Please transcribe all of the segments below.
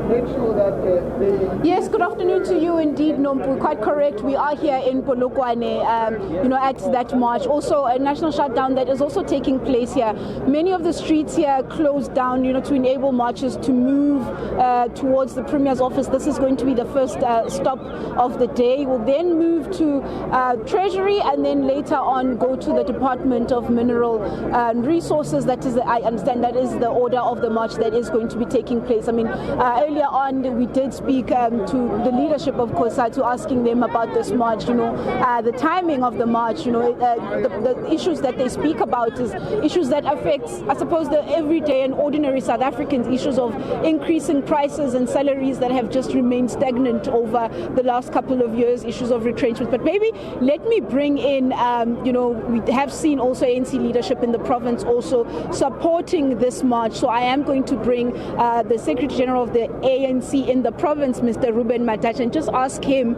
make sure that Yes, good afternoon to you indeed, Nompu. Quite correct. We are here in Polokwane, at that march. Also, a national shutdown that is also taking place here. Many of the streets here closed down, to enable marchers to move towards the Premier's office. This is going to be the first stop of the day. We'll then move to Treasury and then later on go to the Department of Mineral Resources. I understand that is the order of the march that is going to be taking place. I mean, earlier on we did speak to the leadership of COSATU, asking them about this march, the timing of the march, the issues that they speak about is issues that affect, I suppose, the everyday and ordinary South Africans, issues of increasing prices and salaries that have just remained stagnant over the last couple of years, issues of retrenchment. But maybe let me bring in, we have seen also ANC leadership in the province also supporting this march. So I am going to bring the Secretary General of the ANC in the province, Mr. Ruben Matach, and just ask him,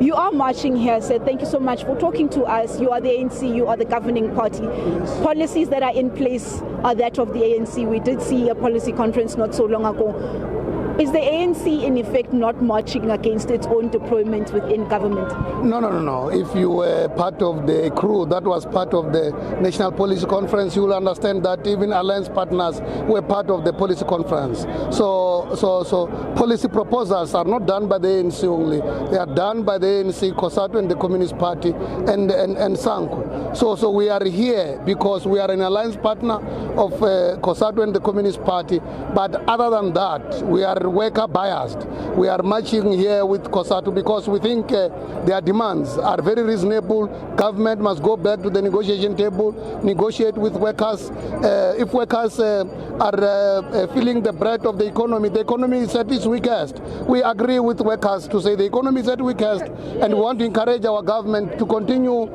you are marching here, sir. Thank you so much for talking to us. You are the ANC, you are the governing party. Policies that are in place are that of the ANC. We did see a policy conference not so long ago. Is the ANC in effect not marching against its own deployment within government? No. If you were part of the crew that was part of the National Policy Conference, you will understand that even alliance partners were part of the policy conference. So policy proposals are not done by the ANC only. They are done by the ANC, COSATU and the Communist Party and SANCU. So we are here because we are an alliance partner of COSATU and the Communist Party. But other than that, we are worker biased. We are marching here with COSATU because we think their demands are very reasonable. Government must go back to the negotiation table, negotiate with workers. If workers are feeling the breath of the economy is at its weakest. We agree with workers to say the economy is at its weakest, and we want to encourage our government to continue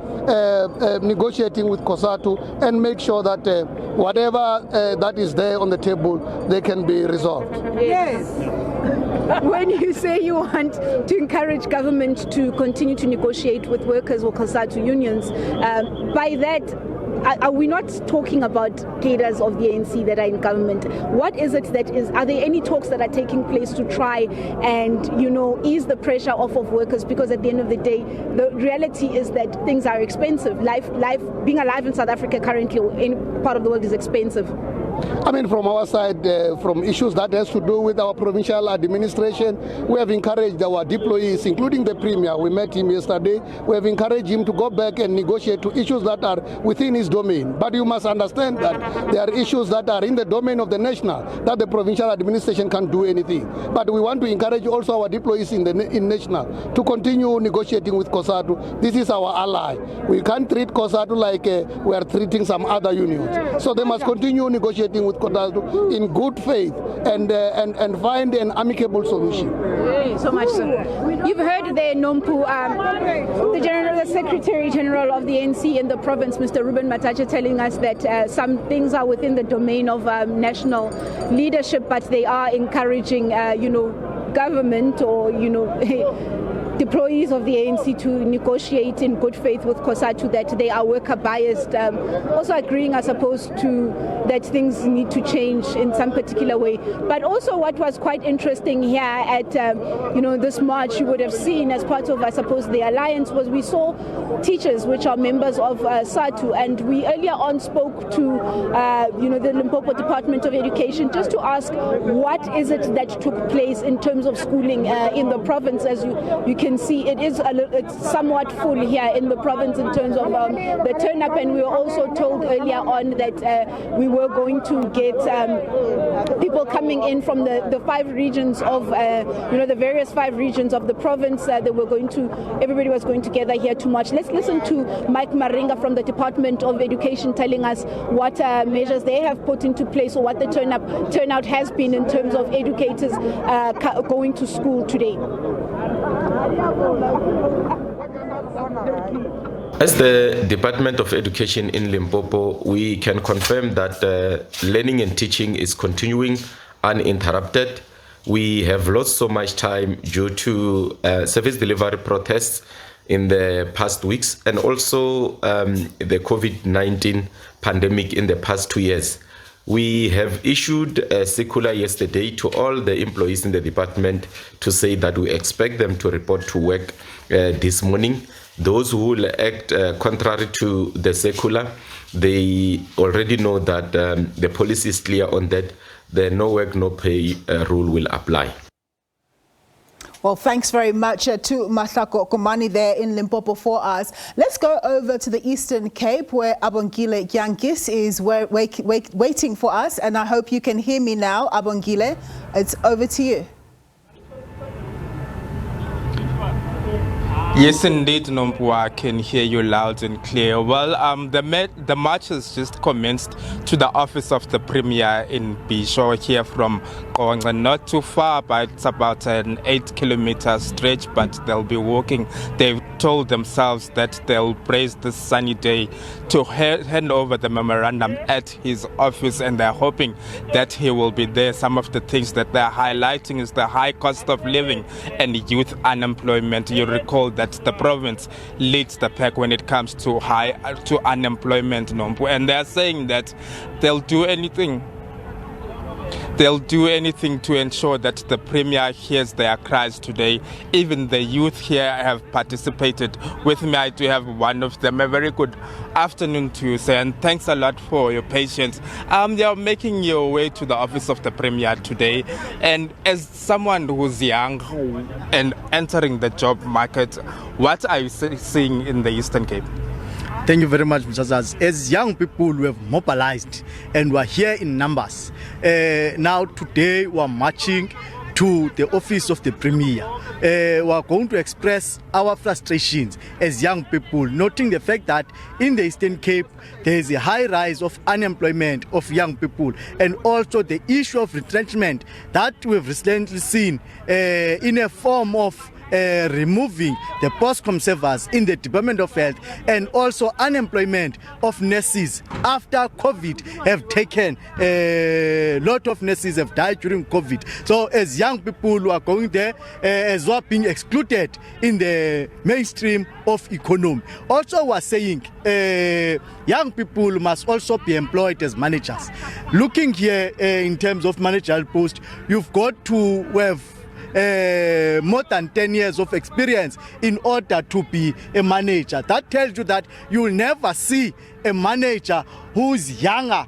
negotiating with COSATU and make sure that whatever that is there on the table, they can be resolved. Yes. When you say you want to encourage government to continue to negotiate with workers or COSATU unions, by that, are we not talking about cadres of the ANC that are in government? What is it that is, are there any talks that are taking place to try and, ease the pressure off of workers? Because at the end of the day, the reality is that things are expensive. Life, being alive in South Africa currently or any part of the world is expensive. I mean, from our side, from issues that has to do with our provincial administration, we have encouraged our deployees, including the Premier. We met him yesterday. We have encouraged him to go back and negotiate to issues that are within his domain. But you must understand that there are issues that are in the domain of the national, that the provincial administration can't do anything. But we want to encourage also our deployees in national to continue negotiating with COSATU. This is our ally. We can't treat COSATU like we are treating some other unions. So they must continue negotiating with COSATU in good faith and find an amicable solution. So much, sir. You've heard there, Nompu, the Secretary General of the ANC in the province, Mr. Ruben Matach, telling us that some things are within the domain of national leadership, but they are encouraging, government or, deployees of the ANC to negotiate in good faith with COSATU, that they are worker biased, also agreeing, I suppose, to that things need to change in some particular way. But also what was quite interesting here at this march, you would have seen as part of, I suppose, the alliance, was we saw teachers which are members of SATU, and we earlier on spoke to the Limpopo Department of Education just to ask what is it that took place in terms of schooling in the province. As you can see, it's somewhat full here in the province in terms of the turn up, and we were also told earlier on that we were going to get people coming in from the 5 regions of the various 5 regions of the province. Everybody was going to gather here to march. Let's listen to Mike Maringa from the Department of Education telling us what measures they have put into place, or what the turnout has been in terms of educators going to school today. As the Department of Education in Limpopo, we can confirm that learning and teaching is continuing uninterrupted. We have lost so much time due to service delivery protests in the past weeks, and also the COVID-19 pandemic in the past 2 years. We have issued a circular yesterday to all the employees in the department to say that we expect them to report to work this morning. Those who will act contrary to the circular, they already know that the policy is clear on that. The no work, no pay rule will apply. Well, thanks very much to Mahlako Komani there in Limpopo for us. Let's go over to the Eastern Cape where Abongile Yankis is waiting for us. And I hope you can hear me now. Abongile, it's over to you. Yes, indeed, Nompu, I can hear you loud and clear. Well, the march has just commenced to the office of the Premier in Bisho here from Kowanga. Not too far, but it's about an 8-kilometer stretch, but they'll be walking. They've told themselves that they'll praise this sunny day to hand over the memorandum at his office, and they're hoping that he will be there. Some of the things that they're highlighting is the high cost of living and youth unemployment. You recall that the province leads the pack when it comes to unemployment, Nompu, and they're saying that they'll do anything to ensure that the Premier hears their cries today. Even the youth here have participated. With me, I do have one of them. A very good afternoon to you, sir, and thanks a lot for your patience. You're making your way to the office of the Premier today, and as someone who's young and entering the job market, what are you seeing in the Eastern Cape? Thank you very much, Mr. Zaz. As young people, we have mobilized and we are here in numbers. Now, today, we are marching to the office of the Premier. We are going to express our frustrations as young people, noting the fact that in the Eastern Cape, there is a high rise of unemployment of young people, and also the issue of retrenchment that we've recently seen in a form of removing the post-com servers in the Department of Health, and also unemployment of nurses after COVID have taken. A lot of nurses have died during COVID. So as young people who are going there, as well being excluded in the mainstream of economy. Also we are saying young people must also be employed as managers. Looking here in terms of managerial post, you've got to have more than 10 years of experience in order to be a manager. That tells you that you will never see a manager who's younger,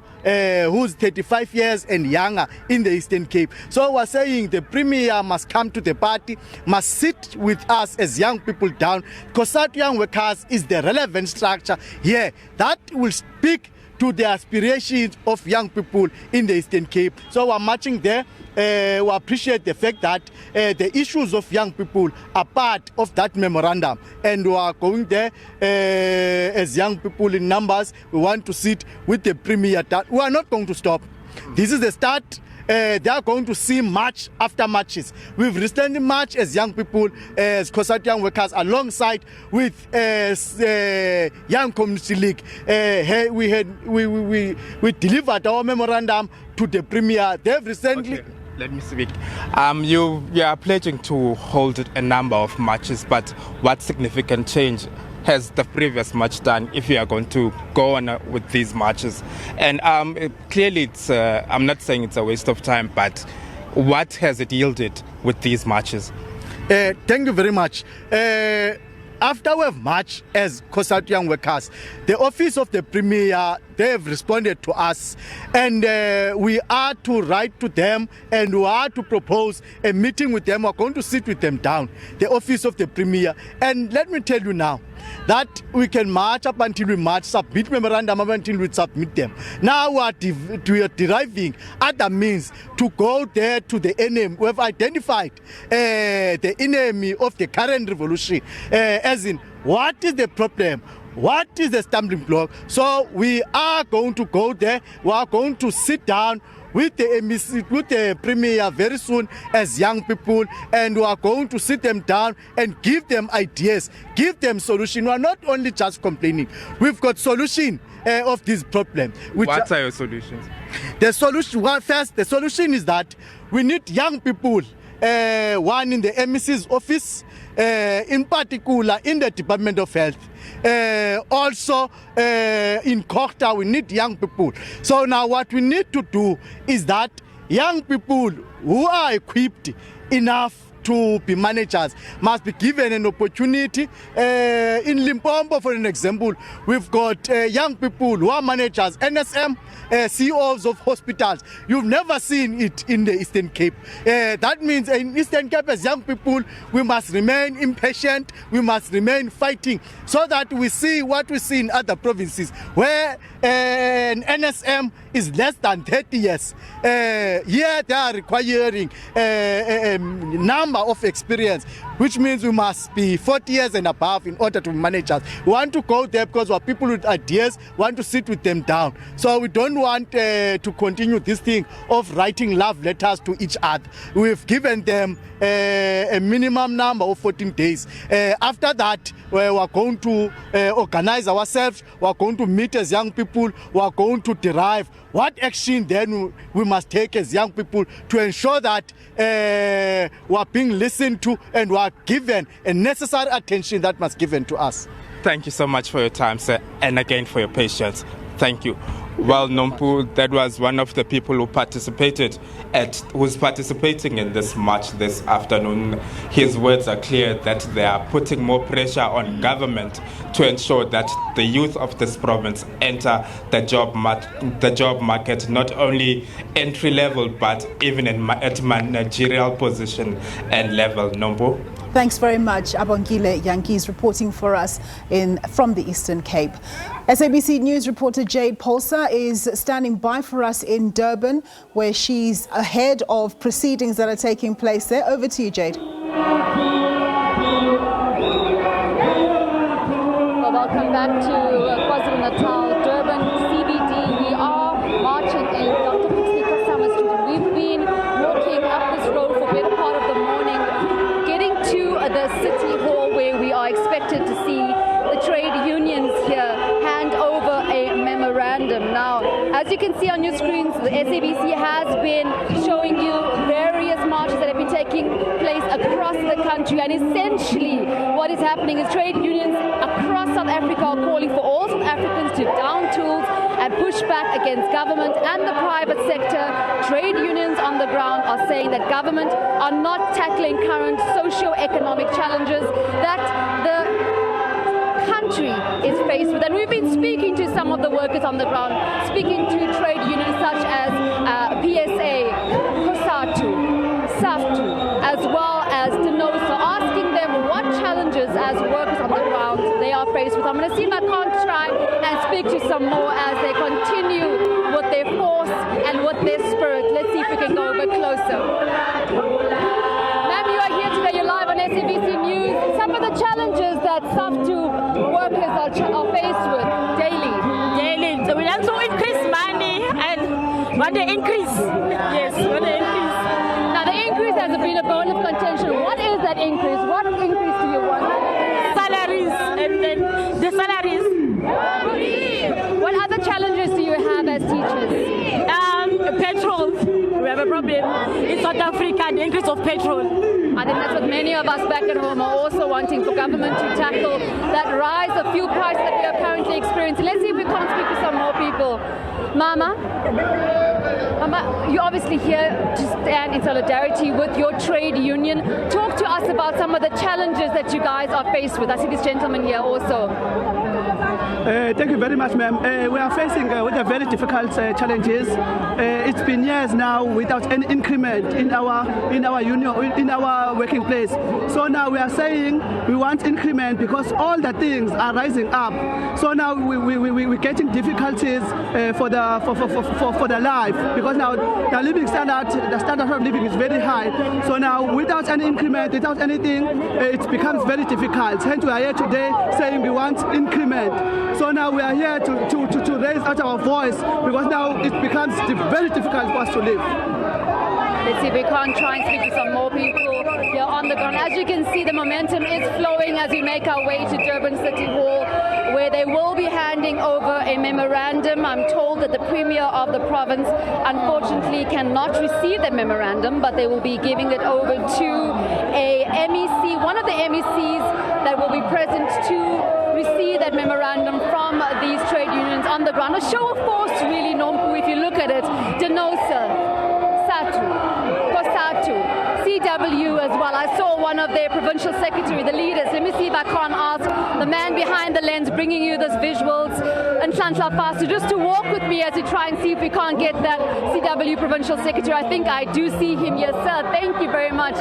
who's 35 years and younger in the Eastern Cape. So we're saying the Premier must come to the party, must sit with us as young people down. COSATU Young Workers is the relevant structure here that will speak to the aspirations of young people in the Eastern Cape. So we're marching there. We appreciate the fact that the issues of young people are part of that memorandum, and we are going there as young people in numbers. We want to sit with the Premier. We are not going to stop. This is the start. They are going to see march after marches. We've recently marched as young people, as COSATU Young Workers, alongside with Young Community League. We delivered our memorandum to the Premier. They've recently. Okay. Let me speak. You are pledging to hold a number of marches, but what significant change has the previous march done if you are going to go on with these marches? And clearly, it's I'm not saying it's a waste of time, but what has it yielded with these marches? Thank you very much. After we have marched as COSATU Young Workers, the office of the Premier, they have responded to us, and we are to write to them and we are to propose a meeting with them. We're going to sit with them down, the office of the Premier. And let me tell you now that we can march up until we march, submit memorandum up until we submit them. Now we are deriving other means to go there to the enemy. We have identified the enemy of the current revolution, as in what is the problem, what is the stumbling block. So we are going to go there. We are going to sit down with the Premier very soon as young people, and we are going to sit them down and give them ideas, give them solution. We are not only just complaining. We've got solution of this problem. What are your solutions? The solution, well, first, the solution is that we need young people one in the MEC's office, in particular in the Department of Health. Also in COSATU, we need young people. So now what we need to do is that young people who are equipped enough to be managers must be given an opportunity. In Limpopo, for an example, we've got young people who are managers, NSM, CEOs of hospitals. You've never seen it in the Eastern Cape. That means in Eastern Cape, as young people, we must remain impatient, we must remain fighting, so that we see what we see in other provinces, where an NSM is less than 30 years. Here they are requiring a number of experience, which means we must be 40 years and above in order to be managers. We want to go there because we're people with ideas, want to sit with them down. So we don't want to continue this thing of writing love letters to each other. We've given them a minimum number of 14 days. After that, we're going to organize ourselves, we're going to meet as young people, we're going to derive what action then we must take as young people to ensure that we're being listened to and we're given a necessary attention that must be given to us. Thank you so much for your time, sir, and again for your patience. Thank you. Well, Nompu, that was one of the people who's participating in this march this afternoon. His words are clear that they are putting more pressure on government to ensure that the youth of this province enter the job market, not only entry level, but even at managerial position and level. Nompu? Thanks very much. Abongile Yankees reporting for us from the Eastern Cape. SABC News reporter Jade Polsa is standing by for us in Durban, where she's ahead of proceedings that are taking place there. Over to you, Jade. Well, welcome back to KwaZulu-Natal, Durban, CBD. We are marching in Dr. Putsika Summer Street. We've been walking up this road for a better part of the morning, getting to the City Hall, where we are expected to see the trade unions here hand over a memorandum. Now, as you can see on your screens, the SABC has been showing you various marches that have been taking place across the country, and essentially what is happening is trade unions across South Africa are calling for all South Africans to down tools and push back against government and the private sector. Trade unions on the ground are saying that government are not tackling current socio-economic challenges that the country is faced with. And we've been speaking to some of the workers on the ground, speaking to trade unions such as PSA, COSATU, SAFTU, as well as DENOSA, asking them what challenges as workers on the ground they are faced with. I'm going to see if I can't try and speak to some more as they continue with their force and with their spirit. Let's see if we can go a bit closer. Ma'am, you are here today, you're live on SABC News. Some of the challenges that SAFTU workers are faced with daily. So we want to increase money and want to increase. Yes, want to increase. Now the increase has been a bone of contention. What is that increase? What increase do you want? Salaries, and then the salaries. What other challenges do you have as teachers? Petrol. We have a problem in South Africa, the increase of petrol. I think that's what many of us back at home are also wanting for government to tackle, that rise of fuel price that we are currently experiencing. Let's see if we can't speak to some more people. Mama, you're obviously here to stand in solidarity with your trade union. Talk to us about some of the challenges that you guys are faced with. I see this gentleman here also. Thank you very much, ma'am. We are facing with a very difficult challenges. It's been years now without any increment in our union, in our working place. So now we are saying we want increment because all the things are rising up. So now we're getting difficulties for the life, because now the living standard, the standard of living is very high. So now without any increment, without anything, it becomes very difficult. Hence we are here today saying we want increment. So now we are here to raise out our voice, because now it becomes very difficult for us to live. Let's see if we can't try and speak to some more people here on the ground. As you can see, the momentum is flowing as we make our way to Durban City Hall, where they will be handing over a memorandum. I'm told that the Premier of the province unfortunately cannot receive the memorandum, but they will be giving it over to a MEC, one of the MECs that will be present to receive that memorandum from these trade unions on the ground. A show of force, really, Nompu, if you look at it. SABC, SAFTU, COSATU, CW as well. I saw one of their provincial secretary, the leaders. Let me see if I can't ask the man behind the lens bringing you those visuals, and Nhlanhla Fastu, just to walk with me as we try and see if we can't get that CW provincial secretary. I think I do see him. Yes, sir. Thank you very much.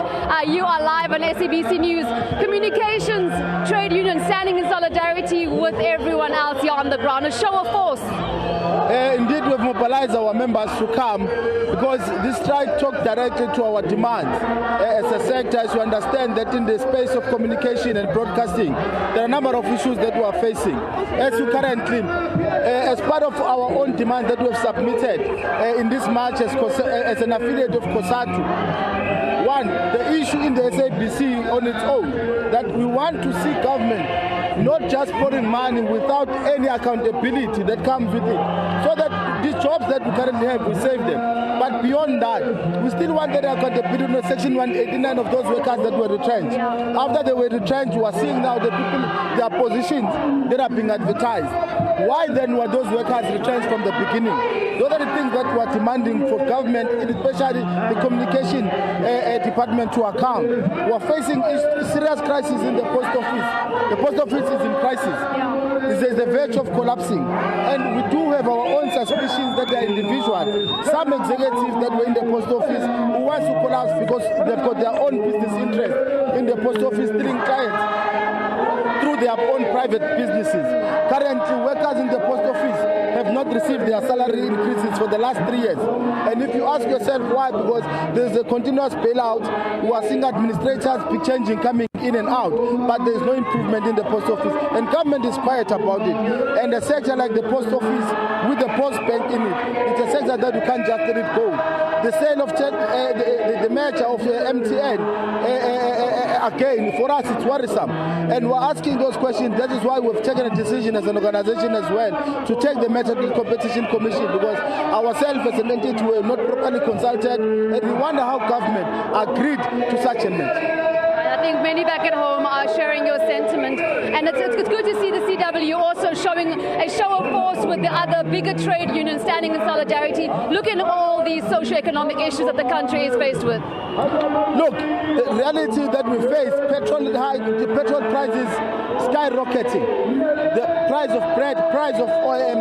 You are live on SABC News. Communications trade union standing in solidarity with everyone else here on the ground. A show of force. Indeed, we've mobilized our members to come because this strike talks directly to our demands. As a sector, as you understand that in the space of communication and broadcasting, there are a number of issues that we are facing. As you currently, as part of our own demand that we have submitted in this march as an affiliate of COSATU, one, the issue in the SABC on its own, that we want to see government not just pouring money without any accountability that comes with it, so that these jobs that we currently have, we save them. But beyond that, we still want that accountability on Section 189 of those workers that were retrenched. After they were retrenched, we are seeing now the people, their positions that are being advertised. Why then were those workers retrenched from the beginning? Those are the things that we are demanding for government, especially the communication department, to account. We are facing serious crisis in the post office. The post office is in crisis. It's at the verge of collapsing. And we do have our own suspicions that they are individuals. Some executives that were in the post office who want to collapse because they've got their own business interest in the post office, stealing clients through their own private businesses. Currently, workers in the post office have not received their salary increases for the last 3 years. And if you ask yourself why, because there's a continuous bailout, we are seeing administrators be changing, coming in and out, but there's no improvement in the post office. And government is quiet about it. And a sector like the post office with the post bank in it, it's a sector that you can't just let it go. The sale of the merger of MTN, again, for us it's worrisome. And we're asking those questions. That is why we've taken a decision as an organization as well to take the matter to the Competition Commission, because ourselves as an entity were not properly consulted, and we wonder how government agreed to such a matter. I think many back at home are sharing your sentiment, and it's good to see the CW also showing a show of force with the other bigger trade unions standing in solidarity, looking at all these socio-economic issues that the country is faced with. Look, the reality that we face, petrol high, the petrol prices skyrocketing, the price of bread, price of oil,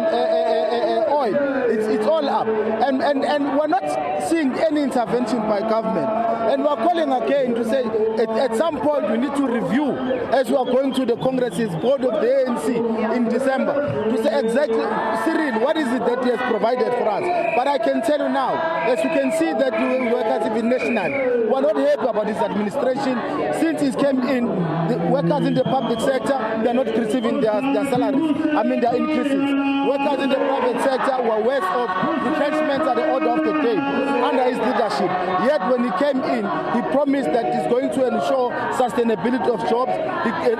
it's all up, and we're not seeing any intervention by government. And we're calling again to say at some point we need to review, as we are going to the Congress's board of the ANC in December, to say exactly, Cyril, what is it that he has provided for us? But I can tell you now, as you can see that the workers even national, we're not happy about this administration. Since he came in, the workers in the public sector, they're not receiving their salaries, their increases. Workers in the private sector were worse off. Retrenchments are the order of the day under his leadership. Yet when he came in, he promised that he's going to ensure sustainability of jobs.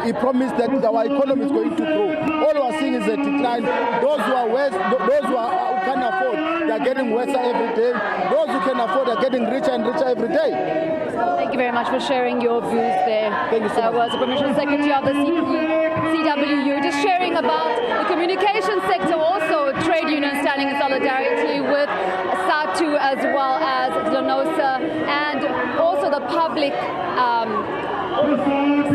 He promised that our economy is going to grow. All we are seeing is a decline. Those who are worse, those who can afford, they are getting worse every day. Those who can afford are getting richer and richer every day. Thank you very much for sharing your views there. Thank you so That was the Provincial Secretary of the CWU, just sharing about the communication sector, also trade unions standing in solidarity with SATU as well as Lenosa, and also the public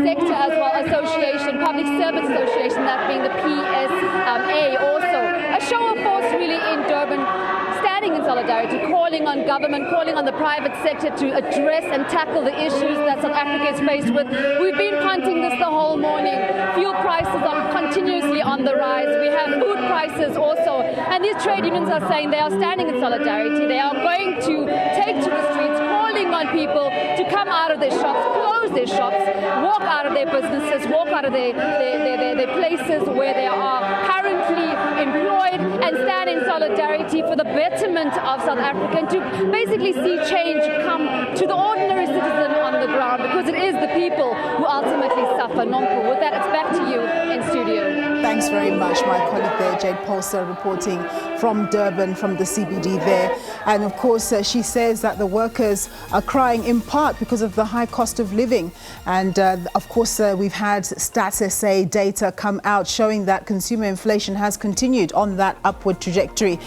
sector as well, association, Public Service Association, that being the PSA also. A show of force really in Durban, standing in solidarity, calling on government, calling on the private sector to address and tackle the issues that South Africa is faced with. We've been punting this the whole morning. Fuel prices are continuously on the rise. We have food prices also. And these trade unions are saying they are standing in solidarity. They are going to take to the streets, calling on people to come out of their shops, close their shops, walk out of their businesses, walk out of their places where they are currently employed, and stand in solidarity for the betterment of South Africa, and to basically see change come to the ordinary citizen on the ground, because it is the people who ultimately suffer. Nompu, with that, it's back to you in studio. Thanks very much, my colleague there, Jade Polster, reporting from Durban, from the CBD there. And of course, she says that the workers are crying in part because of the high cost of living. And of course, we've had Stats SA data come out showing that consumer inflation has continued on that upward trajectory.